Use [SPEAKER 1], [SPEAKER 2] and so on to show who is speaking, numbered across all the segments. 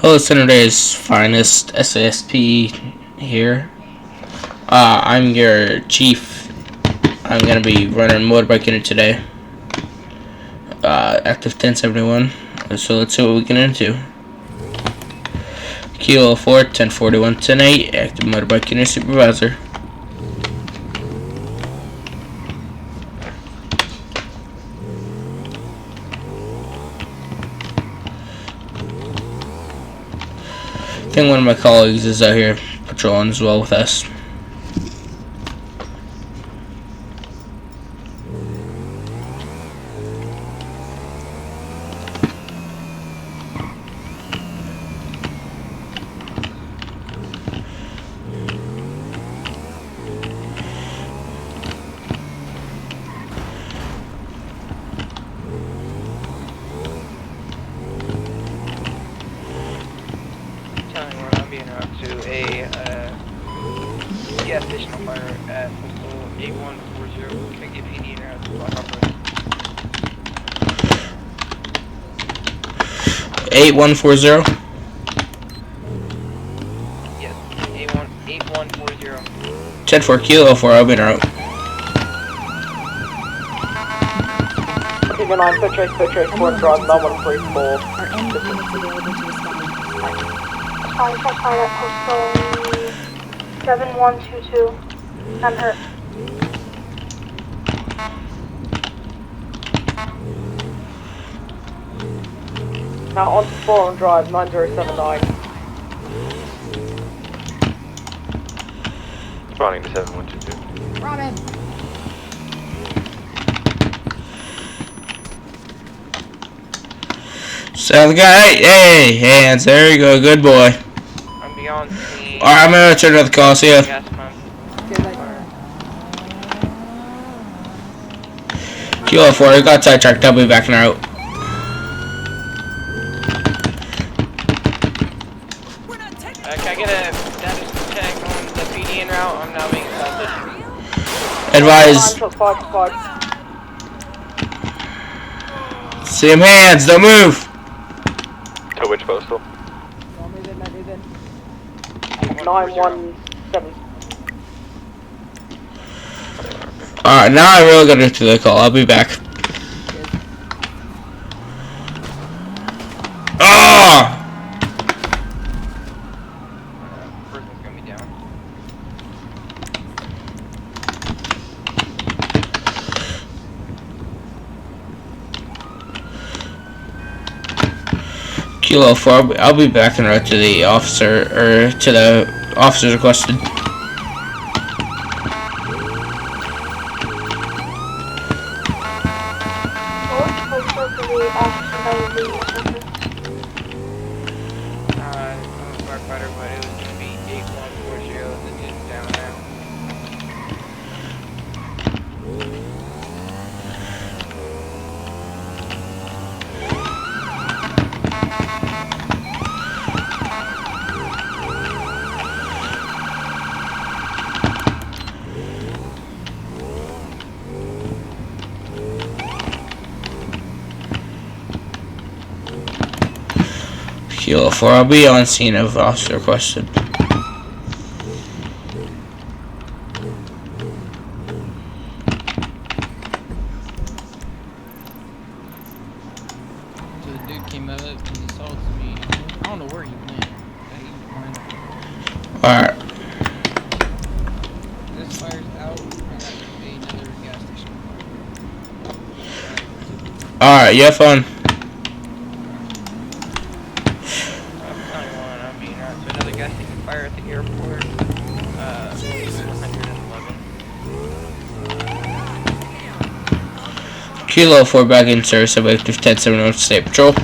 [SPEAKER 1] Hello, Saturday's finest SASP here. I'm your chief. I'm gonna be running motorbike unit today. Active 1071. So let's see what we get into. Kilo 4, 1041, 108. Active motorbike unit supervisor. I think one of my colleagues is out here patrolling as well with us.
[SPEAKER 2] To a gas station on fire at postal 8140. Can I get PD in there to block off
[SPEAKER 1] 8140.
[SPEAKER 2] Yes, 8140.
[SPEAKER 1] 10-4 Kilo 4, I'll be in route.
[SPEAKER 3] Okay, good on, foot trace, 4 draws, Mel 134.
[SPEAKER 4] Are any units available to respond?
[SPEAKER 5] Fine at postal 7122. I'm hurt.
[SPEAKER 3] Now on to 4 on drive, 9079.
[SPEAKER 6] Responding to 7122.
[SPEAKER 4] Robin!
[SPEAKER 1] Sounds good. Hey, hands. There you go. Good boy.
[SPEAKER 2] I'm beyond scene.
[SPEAKER 1] Alright, I'm gonna return to the call. See ya.
[SPEAKER 2] Gas pump.
[SPEAKER 1] Kilo 4, you got sidetracked. I'll be back in route.
[SPEAKER 2] Can I get a status check on the PD en route? I'm now being assaulted.
[SPEAKER 1] Advise. See him hands. Don't move.
[SPEAKER 6] To which postal?
[SPEAKER 3] 917.
[SPEAKER 1] Alright, now I really gotta do the call. I'll be back. Oh!
[SPEAKER 2] Person's gonna be down.
[SPEAKER 1] Kilo 4, I'll be back en route to the officer, or to the officers requested.
[SPEAKER 2] I'm a firefighter, but it was gonna be 8140. The dude's down now.
[SPEAKER 1] Kilo 4, I'll be on scene of officer requested.
[SPEAKER 4] So the dude came up and he assaulted me. I don't know where he went.
[SPEAKER 1] Alright.
[SPEAKER 4] This fire's out. I got another gas station.
[SPEAKER 1] Alright, you have fun.
[SPEAKER 2] I'm being out to another gas station fire at the airport. 111.
[SPEAKER 1] Kilo 4 back in service of active 1071 State Patrol.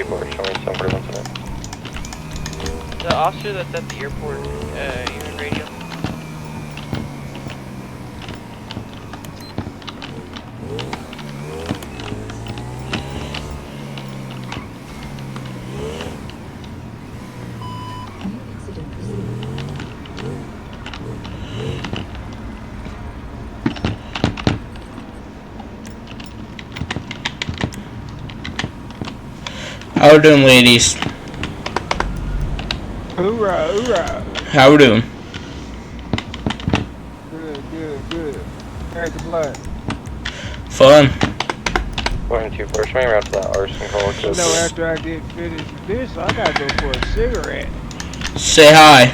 [SPEAKER 6] 2-4, showing 741 today.
[SPEAKER 2] The officer that's at the airport, unit radio.
[SPEAKER 1] How we doing, ladies?
[SPEAKER 7] Hoorah, hoorah.
[SPEAKER 1] How we doing?
[SPEAKER 7] Good. Carry the blood.
[SPEAKER 1] Fun.
[SPEAKER 6] Going 2-4, showing around to that arson call.
[SPEAKER 7] You know, after I get finished with this, I gotta go for a cigarette.
[SPEAKER 1] Say hi.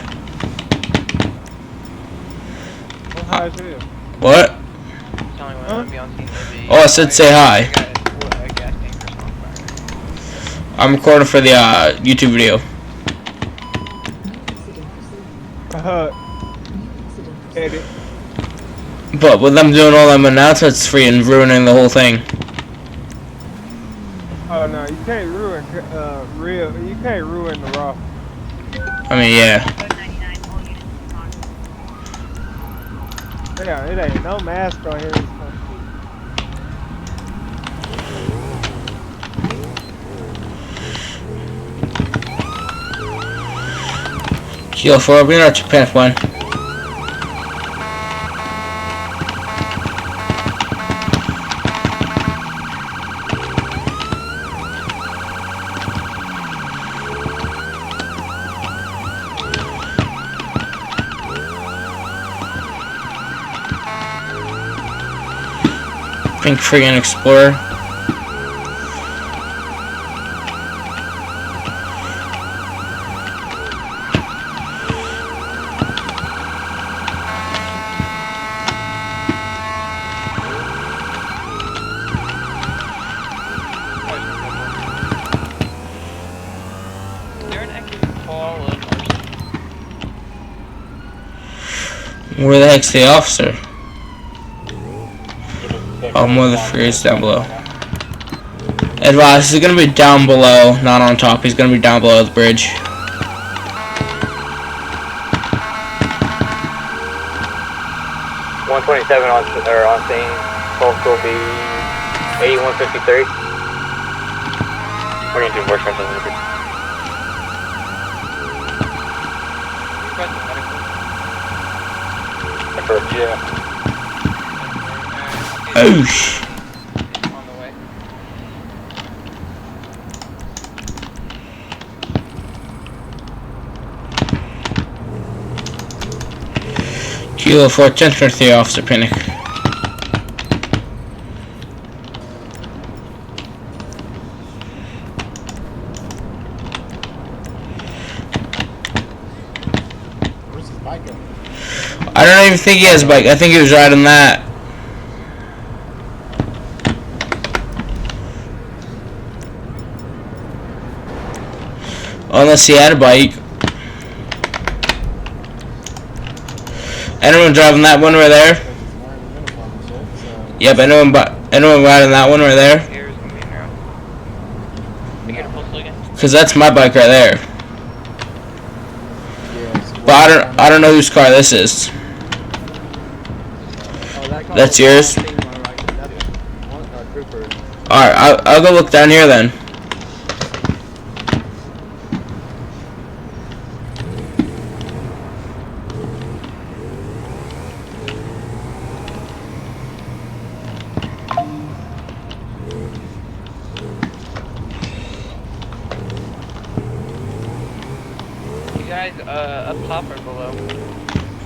[SPEAKER 7] Oh, how's it?
[SPEAKER 1] What?
[SPEAKER 2] Telling when I'm gonna be on scene.
[SPEAKER 1] Oh, I said say hi. I'm recording for the YouTube video.
[SPEAKER 7] Edit.
[SPEAKER 1] But with them doing all them announcements free and ruining the whole thing.
[SPEAKER 7] Oh no, you can't ruin you can't ruin the raw.
[SPEAKER 1] I mean, yeah.
[SPEAKER 7] Yeah, it ain't no mask on here.
[SPEAKER 1] Kilo 4, bring out your panic one. Pink friggin' Explorer. Where the heck's the officer? Oh, more of the freers down below. Advise, he's gonna be down below, not on top. He's gonna be down below the bridge.
[SPEAKER 6] $127 on scene. Pulse will be 8153. We're gonna do more strength on the bridge. Yeah.
[SPEAKER 1] Oosh.
[SPEAKER 2] On the way.
[SPEAKER 1] Kilo 4, 1023, Officer Pinnock.
[SPEAKER 8] Where's his bike at?
[SPEAKER 1] I don't even think he has a bike. I think he was riding that. Unless he had a bike. Anyone driving that one right there? Yep, anyone riding that one right there?
[SPEAKER 2] Here's the main route. You get a postal again?
[SPEAKER 1] Cause that's my bike right there. But I don't know whose car this is. That's yours? Alright, I'll go look down here then.
[SPEAKER 2] You guys, up top or below?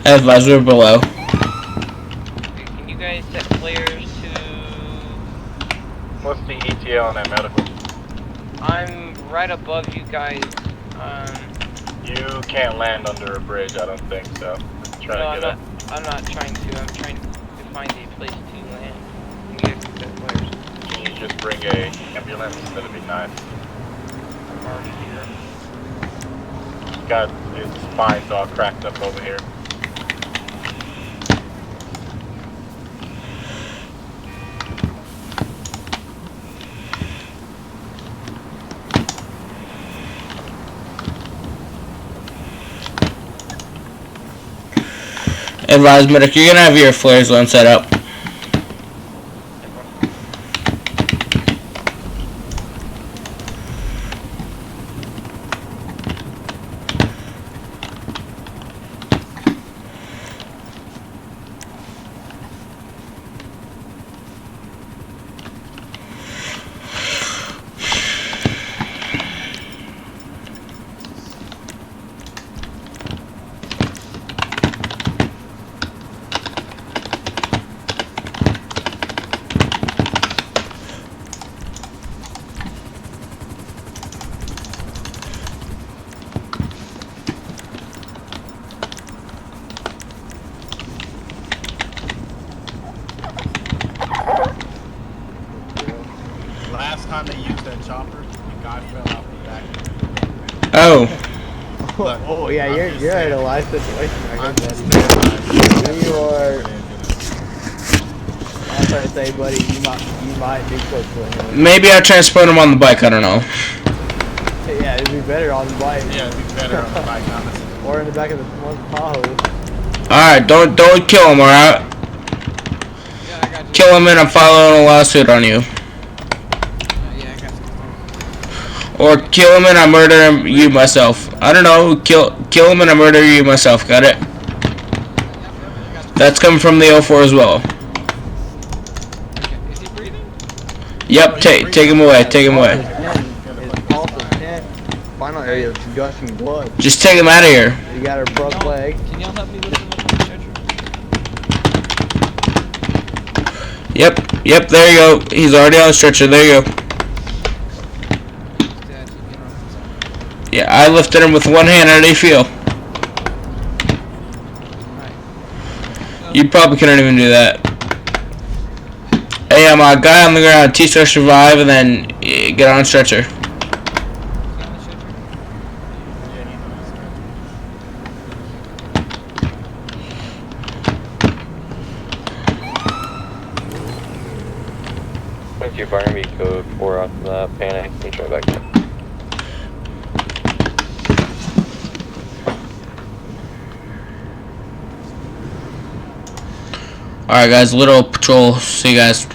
[SPEAKER 1] Advise, we're below.
[SPEAKER 2] Can you guys set flares to...
[SPEAKER 6] What's the ETA on that medical?
[SPEAKER 2] I'm right above you guys.
[SPEAKER 6] You can't land under a bridge, I don't think so.
[SPEAKER 2] I'm not trying to. I'm trying to find a place to land. You guys can set flares.
[SPEAKER 6] Can you just bring a ambulance? That'd be nice.
[SPEAKER 2] I'm already here.
[SPEAKER 6] Got his spine's all cracked up over here.
[SPEAKER 1] Advise medic, you're gonna have your flare zone set up.
[SPEAKER 8] Last time they used that chopper, the guy fell out the back.
[SPEAKER 1] Oh.
[SPEAKER 8] Look,
[SPEAKER 7] Oh yeah,
[SPEAKER 8] I'm
[SPEAKER 7] you're
[SPEAKER 8] just
[SPEAKER 7] in
[SPEAKER 8] saying.
[SPEAKER 7] a life situation right
[SPEAKER 8] I'm
[SPEAKER 7] here,
[SPEAKER 8] just
[SPEAKER 7] buddy.
[SPEAKER 8] saying.
[SPEAKER 7] You are. I'm trying to say, buddy, you might be close to him.
[SPEAKER 1] Maybe I'll transport him on the bike, I don't know.
[SPEAKER 7] Yeah, it'd be better on the bike.
[SPEAKER 8] Yeah, it'd be better on the bike, honestly.
[SPEAKER 7] Or in the back of the one Tahoe.
[SPEAKER 1] Alright, don't kill him, alright?
[SPEAKER 4] Yeah, I got you.
[SPEAKER 1] Kill him and I'm filing a lawsuit on you.
[SPEAKER 4] Yeah, I got you.
[SPEAKER 1] Or kill him and I murder you myself. I don't know, kill him and I murder you myself, got it? That's coming from the 04 as well.
[SPEAKER 4] Okay, is he breathing?
[SPEAKER 1] Yep, take him away, take him away.
[SPEAKER 7] His pulse is 10. Final area is gushing blood.
[SPEAKER 1] Just take him out of here.
[SPEAKER 7] You got her broke leg.
[SPEAKER 4] Can y'all help me lift him up on the stretcher?
[SPEAKER 1] Yep, there you go. He's already on the stretcher, there you go.
[SPEAKER 4] Dad, you get on his
[SPEAKER 1] Yeah, I lifted him with one hand, how do you feel?
[SPEAKER 4] Alright.
[SPEAKER 1] You probably couldn't even do that. Hey, I'm a guy on the ground, T-stretch survive, and then get on stretcher.
[SPEAKER 4] Is he on the stretcher?
[SPEAKER 6] Once you fire me code 4 off the panic, you try back in.
[SPEAKER 1] Alright guys, little patrol, see you guys.